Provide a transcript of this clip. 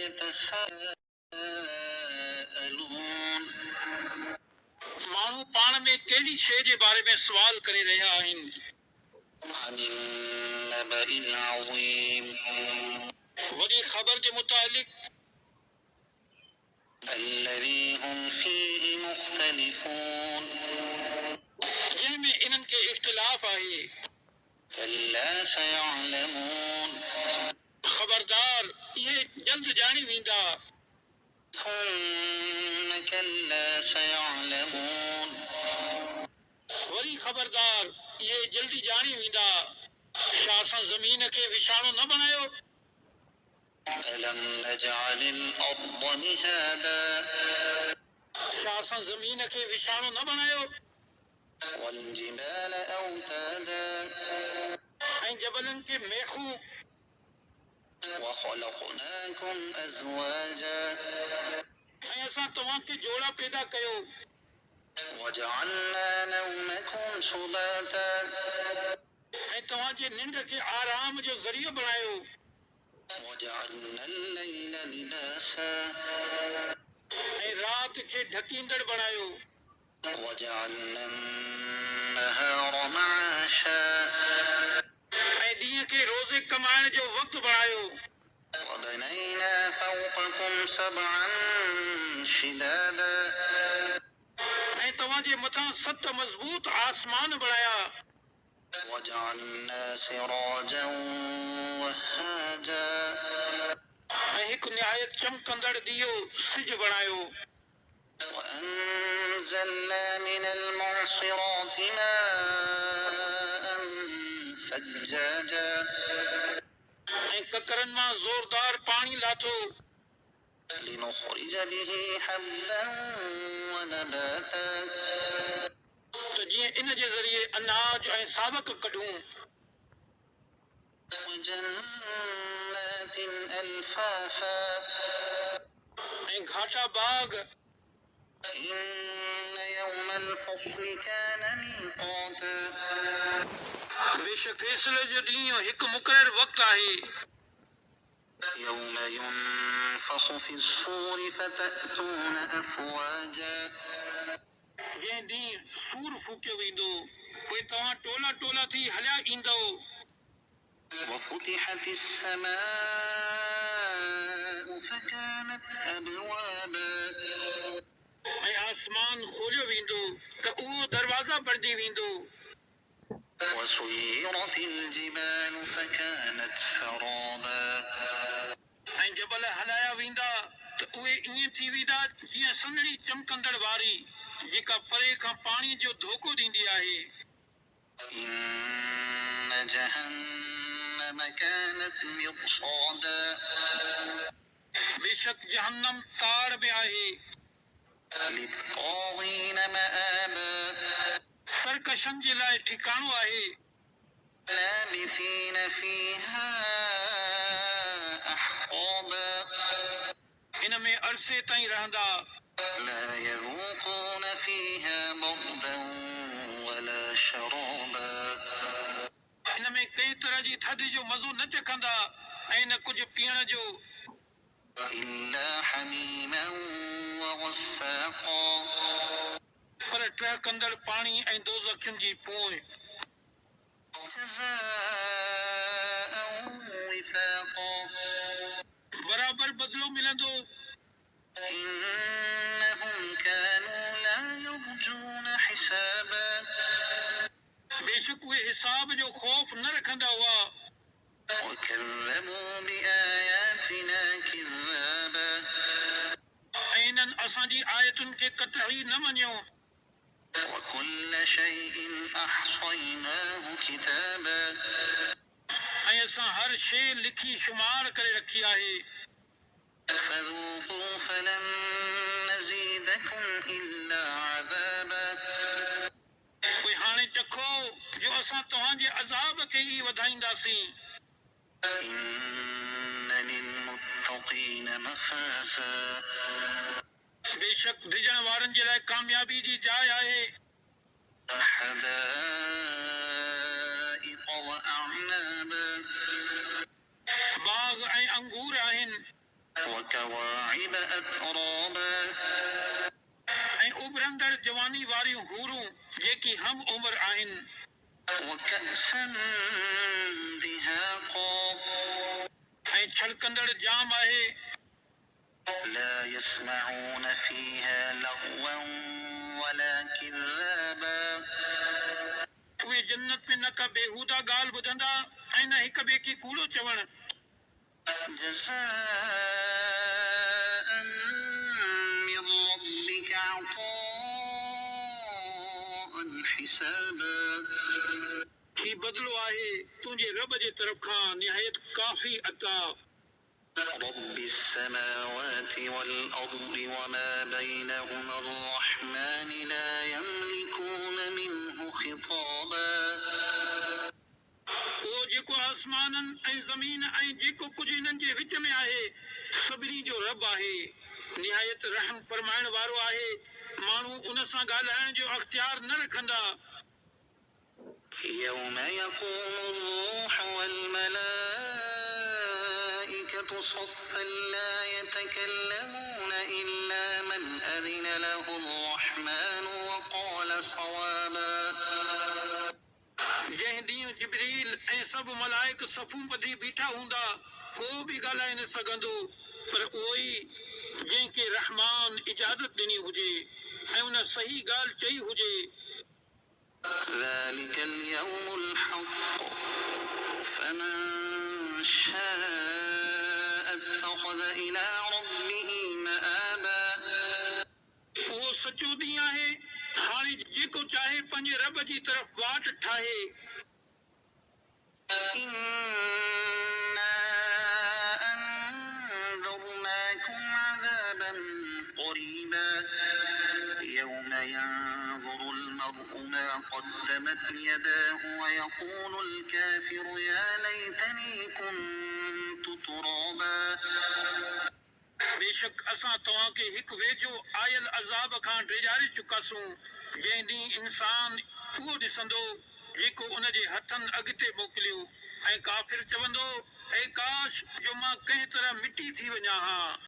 يتساءلون माण्हू पाण में कहिड़ी शइ जे बारे में सुवाल करे रहिया आहिनि عن النبأ العظيم वॾी ख़बर जे मुतालिक़ الذي هم فيه مختلفون जंहिंमें इन्हनि खे इख़्तिलाफ़ आहे كلا سيعلمون खबरदार इहे जल्द ॼाणी वेंदा ثم كلا سيعلمون वरी खबरदार इहे जल्दी ॼाणी वेंदा छा असां ज़मीन खे विछाणो न बणायो ألم نجعل الأرض مهادا छा असां ज़मीन खे विछाणो न बणायो والجبال أوتادا ऐं जबलनि खे मेखूं وخلقناكم أزواجا ऐं असां तव्हांखे जोड़ा पैदा कयो وجعلنا نومكم سباتا ऐं तव्हांजे निंड खे आराम जो ज़रियो बणायो وجعلنا الليل لباسا ऐं रात खे ढकींदड़ बणायो وجعلنا النهار معاشا ऐं ॾींहं खे रोज़े कमाइण जो वक़्तु बणायो وبنينا فوقكم سبعا شدادا ऐं तव्हांजे मथां 7 मज़बूत आसमान बणाया وجعلنا سراجا وهاجا ऐं हिकु निहायत चमकंदड़ ॾीओ सिज बणायो وأنزلنا من المعصرات ماء ثجاجا ऐं ककरनि मां ज़ोरदार पाणी लाथो لنخرج به حبا ونباتا त जीअं इन जे ज़रिए अनाज ऐं सावक कढूं وجنات ألفافا ऐं घाटा बाग إن يوم الفصل كان ميقاتا बेशक फैसले जो ॾींहुं हिकु मुक़ररु वक़्तु आहे يوم ينفخ في الصور فتأتون أفواجا जंहिं ॾींहुं सूर फूकियो वेंदो पोइ तव्हां टोला टोला थी हलिया ईंदो وفتحت السماء فكانت أبوابا ऐं आसमान खोलियो वेंदो त उहो दरवाज़ा बणिजी वेंदो وسيرت الجبال فكانت سرابا ऐं जबल हलाया वेंदा त उहे ईअं थी वेंदा जीअं सन्हड़ी चमकंदड़ वारी जेका परे खां पाणी जो धोखो ॾींदी आहे إن جهنم كانت مرصادا बेशक जहन्नम ताड़ में आहे للطاغين مآبا सरकशनि जे लाइ ठिकाणो आहे لابثين فيها أحقابا इन में अरसे ताईं रहंदा لا يذوقون فيها بردا ولا شرابا इन में कई तरह जी थधि जो मज़ो न चखंदा ऐं न कुझु पीअण जो إلا حميما وغساقا पर टहकंदड़ पाणी ऐं दोज़खियुनि जी पोइ جزاء وفاقا बराबर बदिलो मिलंदो إنهم كانوا لا يرجون حسابا बेशक उहे हिसाब जो ख़ौफ़ न रखंदा हुआ وكذبوا بآياتنا كذابا ऐं इन्हनि असांजी आयतुनि खे कतई न मञियो وكل شيء أحصيناه كتابا ऐं असां हर शइ लिखी शुमार करे रखी आहे فذوقوا فلن نزيدكم إلا عذابا पोइ हाणे चखो जो असां तव्हांजे अज़ाब खे ई वधाईंदासीं إن للمتقين مفازا बेशक डिॼण वारनि जे लाइ कामयाबी जी जाइ आहे حدائق وأعنابا बाग ऐं अंगूर आहिनि وكواعب أترابا ऐं उभरंदड़ जवानी वारियूं हूरूं जेकी हम उम्र आहिनि وكأسا دهاقا ऐं छलकंदड़ जाम आहे لا يسمعون فيها لغوا ولا كذابا उहे जन्नत में न का बेहूदा ॻाल्हि ॿुधंदा ऐं न हिक ॿिए खे कूड़ो चवण جزاء من ربك عطاء حسابا ही बदलो आहे तुंहिंजे रब जे तरफ़ खां निहायत काफ़ी अता رب السماوات والأرض وما بينهما الرحمن لا يملكون منه خطابا वो जेको आसमाननि ऐं ज़मीन ऐं जेको कुझु इन्हनि जे विच में आहे सभिनी जो रब आहे निहायत रहम फरमाइण वारो आहे माण्हू उन सां ॻाल्हाइण जो अख़्तियार न रखंदा يوم يقوم الروح والملائكة صفا لا يتكلمون إلا من أذن له الرحمن وقال صوابا जंहिं ॾींहुं जिब्रील ऐं सभु मलाइक सफ़ूं ॿधी बीठा हूंदा को बि ॻाल्हाए न सघंदो पर उहो ई जंहिंखे रहमान इजाज़त ॾिनी हुजे ऐं उन सही ॻाल्हि चई हुजे ذلك اليوم الحق فمن شاء اتخذ إلى ربه مآبا उहो सचो ॾींहुं आहे हाणे जेको चाहे पंहिंजे रब जी तरफ़ वाट ठाहे إنا أنذرناكم عذابا قريبا يوم ينظر المرء ما قدمت يداه ويقول الكافر يا ليتني كنت ترابا बेशक असां तव्हांखे हिकु वेझो आयल अज़ाब खां ड्रेजारे चुकासूं जंहिं ॾींहुं इंसान उहो ॾिसंदो जेको उन जे हथनि अॻिते मोकिलियो ऐं काफ़िर चवंदो ऐं काश जो मां कंहिं तरह मिटी थी वञा हा